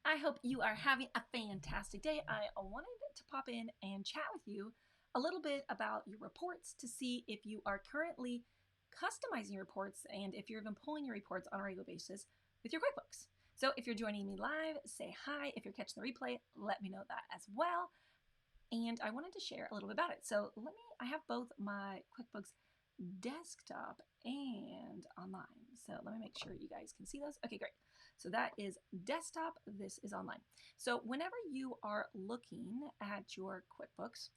I hope you are having a fantastic day. I wanted to pop in and chat with you a little bit about your reports to see if you are currently customizing your reports and if you're even pulling your reports on a regular basis with your QuickBooks. So if you're joining me live, say hi. If you're catching the replay, let me know that as well. And I wanted to share a little bit about it. So I have both my QuickBooks desktop and online. So let me make sure you guys can see those. Okay, great. So that is desktop, this is online. So whenever you are looking at your QuickBooks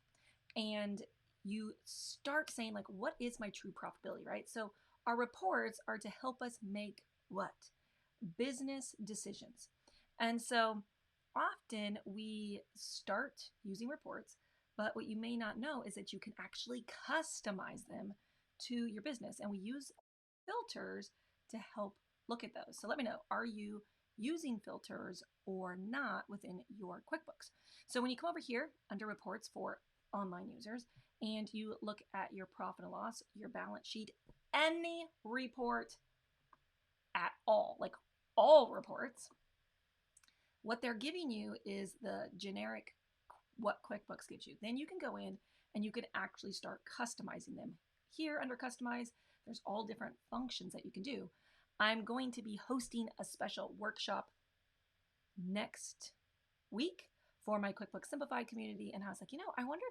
and you start saying like, what is my true profitability, right? So our reports are to help us make what? Business decisions. And so often we start using reports, but what you may not know is that you can actually customize them to your business. And we use filters to help look at those. So let me know, are you using filters or not within your QuickBooks? So when you come over here under reports for online users and you look at your profit and loss, your balance sheet, any report at all, like all reports, what they're giving you is the generic what QuickBooks gives you. Then you can go in and you can actually start customizing them. Here under customize, there's all different functions that you can do. I'm going to be hosting a special workshop next week for my QuickBooks Simplified community. And I was like, I wonder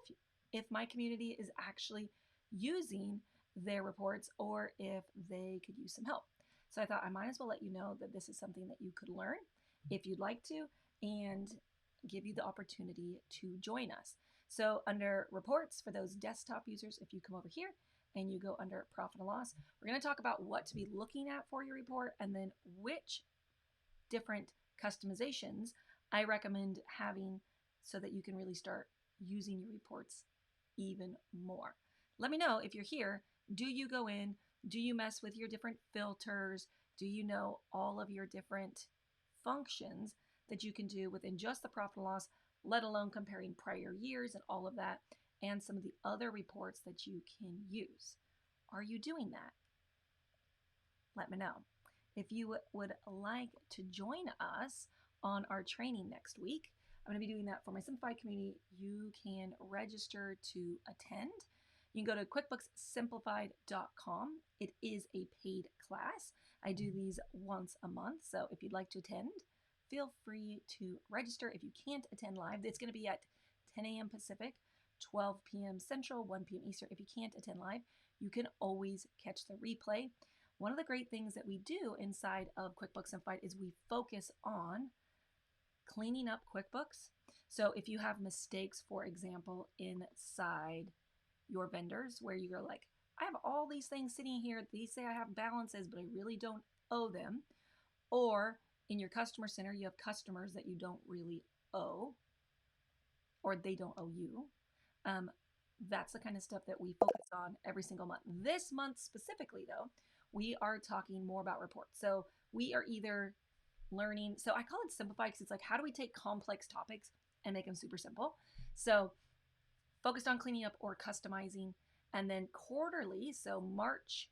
if my community is actually using their reports or if they could use some help. So I thought I might as well let you know that this is something that you could learn if you'd like to and give you the opportunity to join us. So under reports for those desktop users, if you come over here and you go under profit and loss, we're going to talk about what to be looking at for your report and then which different customizations I recommend having so that you can really start using your reports even more. Let me know if you're here. Do you go in? Do you mess with your different filters? Do you know all of your different functions that you can do within just the profit and loss, let alone comparing prior years and all of that, and some of the other reports that you can use? Are you doing that? Let me know. If you would like to join us on our training next week, I'm going to be doing that for my Simplified community. You can register to attend. You can go to QuickBooksSimplified.com. It is a paid class. I do these once a month. So if you'd like to attend, feel free to register. If you can't attend live, it's going to be at 10 a.m. Pacific, 12 p.m. Central, 1 p.m. Eastern. If you can't attend live, you can always catch the replay. One of the great things that we do inside of QuickBooks Simplified is we focus on cleaning up QuickBooks. So if you have mistakes, for example, inside your vendors where you're like, I have all these things sitting here, these say I have balances, but I really don't owe them. Or in your customer center, you have customers that you don't really owe, or they don't owe you. That's the kind of stuff that we focus on every single month. This month specifically, though, we are talking more about reports. So we are either learning, so I call it simplified because it's like, how do we take complex topics and make them super simple? So focused on cleaning up or customizing. And then quarterly, so March,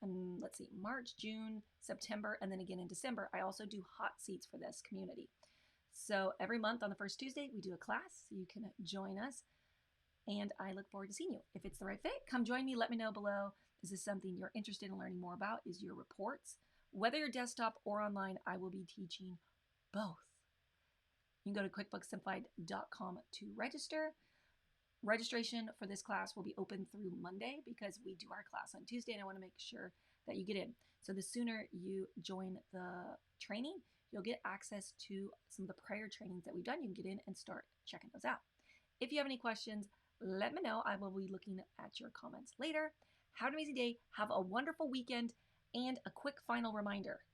and let's see, March, June, September, and then again in December, I also do hot seats for this community. So every month on the first Tuesday, we do a class. So you can join us. And I look forward to seeing you. If it's the right fit, come join me. Let me know below. Is this something you're interested in learning more about? Is your reports? Whether you're desktop or online, I will be teaching both. You can go to QuickBooksSimplified.com to register. Registration for this class will be open through Monday because we do our class on Tuesday, and I want to make sure that you get in. So the sooner you join the training, you'll get access to some of the prior trainings that we've done. You can get in and start checking those out. If you have any questions, let me know. I will be looking at your comments later. Have an amazing day. Have a wonderful weekend. And a quick final reminder,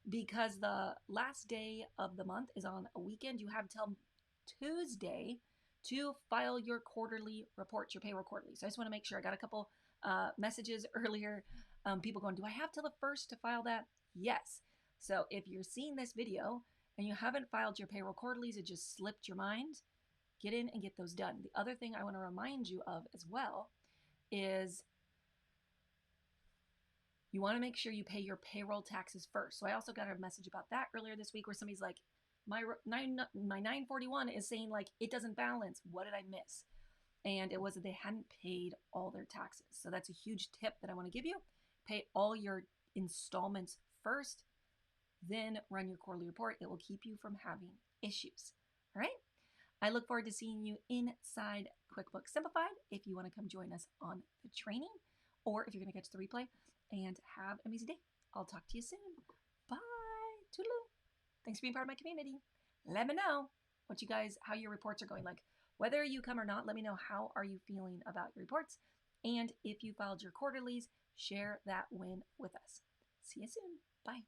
because the last day of the month is on a weekend, you have till Tuesday to file your quarterly reports, your payroll quarterly. So I just want to make sure. I got a couple messages earlier, people going, do I have till the 1st to file that? Yes. So if you're seeing this video and you haven't filed your payroll quarterlies, it just slipped your mind, get in and get those done. The other thing I want to remind you of as well is You want to make sure you pay your payroll taxes first. So I also got a message about that earlier this week where somebody's like, my 941 is saying like it doesn't balance. What did I miss? And it was that they hadn't paid all their taxes. So that's a huge tip that I want to give you. Pay all your installments first, then run your quarterly report. It will keep you from having issues. All right? I look forward to seeing you inside QuickBooks Simplified if you want to come join us on the training, or if you're going to catch the replay. And have an amazing day. I'll talk to you soon. Bye. Toodaloo. Thanks for being part of my community. Let me know how your reports are going. Like, whether you come or not, let me know how are you feeling about your reports. And if you filed your quarterlies, share that win with us. See you soon. Bye.